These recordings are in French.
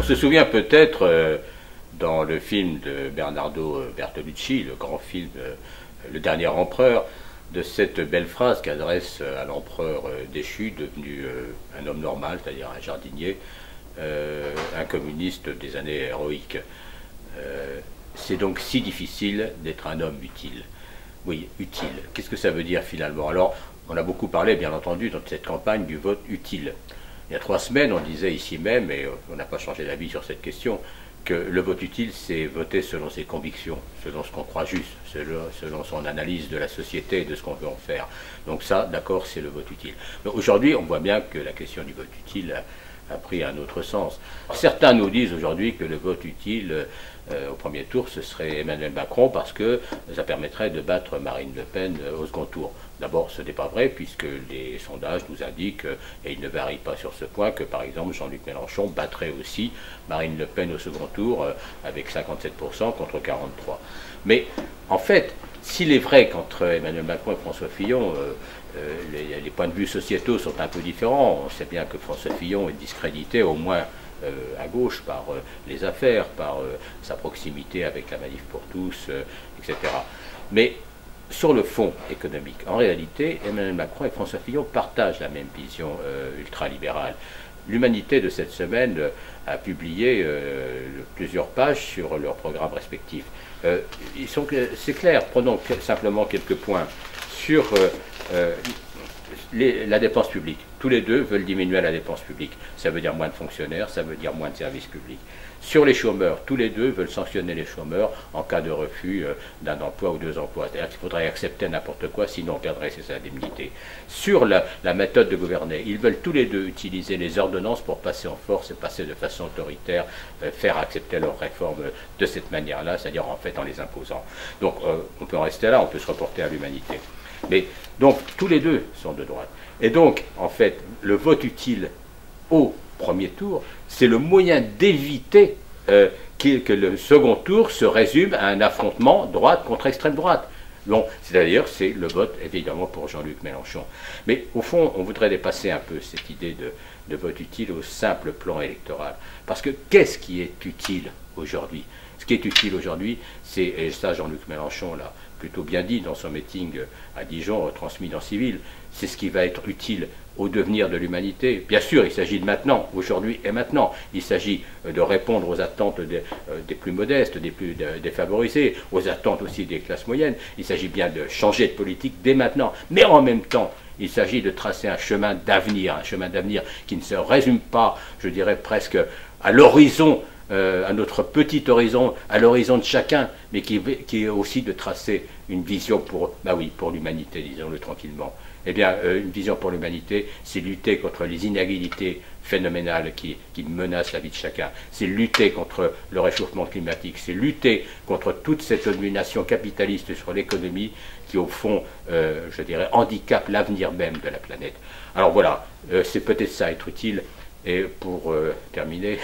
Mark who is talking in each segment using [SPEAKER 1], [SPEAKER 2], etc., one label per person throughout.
[SPEAKER 1] se souvient peut-être dans le film de Bernardo Bertolucci, le grand film Le Dernier Empereur, de cette belle phrase qu'adresse à l'empereur déchu, devenu un homme normal, c'est-à-dire un jardinier, un communiste des années héroïques. C'est donc si difficile d'être un homme utile. Oui, utile. Qu'est-ce que ça veut dire finalement? Alors, on a beaucoup parlé, bien entendu, dans cette campagne du vote utile. Il y a 3 semaines, on disait ici même, et on n'a pas changé d'avis sur cette question, que le vote utile, c'est voter selon ses convictions, selon ce qu'on croit juste, selon son analyse de la société et de ce qu'on veut en faire. Donc ça, d'accord, c'est le vote utile. Mais aujourd'hui, on voit bien que la question du vote utile a pris un autre sens. Certains nous disent aujourd'hui que le vote utile au premier tour, ce serait Emmanuel Macron parce que ça permettrait de battre Marine Le Pen au second tour. D'abord, ce n'est pas vrai puisque les sondages nous indiquent, et ils ne varient pas sur ce point, que par exemple Jean-Luc Mélenchon battrait aussi Marine Le Pen au second tour avec 57% contre 43%. Mais en fait, s'il est vrai qu'entre Emmanuel Macron et François Fillon, les points de vue sociétaux sont un peu différents, on sait bien que François Fillon est discrédité au moins à gauche par les affaires, par sa proximité avec la Manif pour tous, etc. Mais sur le fond économique, en réalité, Emmanuel Macron et François Fillon partagent la même vision ultralibérale. L'Humanité de cette semaine a publié plusieurs pages sur leurs programmes respectifs. C'est clair, prenons simplement quelques points sur la dépense publique. Tous les deux veulent diminuer la dépense publique. Ça veut dire moins de fonctionnaires, ça veut dire moins de services publics. Sur les chômeurs, tous les deux veulent sanctionner les chômeurs en cas de refus d'un emploi ou 2 emplois. C'est-à-dire qu'il faudrait accepter n'importe quoi, sinon on perdrait ses indemnités. Sur la méthode de gouverner, ils veulent tous les deux utiliser les ordonnances pour passer en force et passer de façon autoritaire, faire accepter leurs réformes de cette manière-là, c'est-à-dire en fait en les imposant. Donc on peut en rester là, on peut se reporter à l'Humanité. Mais donc tous les deux sont de droite. Et donc, en fait, le vote utile au premier tour, c'est le moyen d'éviter que le second tour se résume à un affrontement droite contre extrême droite. Bon, c'est-à-dire, c'est le vote, évidemment, pour Jean-Luc Mélenchon. Mais au fond, on voudrait dépasser un peu cette idée de vote utile au simple plan électoral. Parce que qu'est-ce qui est utile aujourd'hui? Ce qui est utile aujourd'hui, c'est, et ça Jean-Luc Mélenchon l'a plutôt bien dit dans son meeting à Dijon, transmis dans Civil, c'est ce qui va être utile au devenir de l'humanité. Bien sûr, il s'agit de maintenant, aujourd'hui et maintenant. Il s'agit de répondre aux attentes des plus modestes, des plus défavorisés, aux attentes aussi des classes moyennes. Il s'agit bien de changer de politique dès maintenant. Mais en même temps, il s'agit de tracer un chemin d'avenir qui ne se résume pas, je dirais presque, à l'horizon, à notre petit horizon, à l'horizon de chacun, mais qui est aussi de tracer une vision pour l'humanité, disons-le tranquillement. Eh bien, une vision pour l'humanité, c'est lutter contre les inégalités phénoménales qui menacent la vie de chacun. C'est lutter contre le réchauffement climatique. C'est lutter contre toute cette domination capitaliste sur l'économie qui, au fond, je dirais, handicape l'avenir même de la planète. Alors voilà, c'est peut-être ça, être utile. Et pour terminer,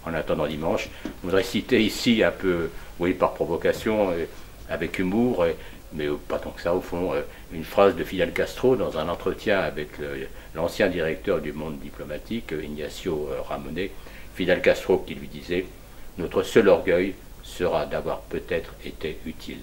[SPEAKER 1] en attendant dimanche, je voudrais citer ici un peu, oui, par provocation, avec humour, mais pas tant que ça au fond, une phrase de Fidel Castro dans un entretien avec l'ancien directeur du Monde diplomatique, Ignacio Ramonet. Fidel Castro qui lui disait « Notre seul orgueil sera d'avoir peut-être été utile ».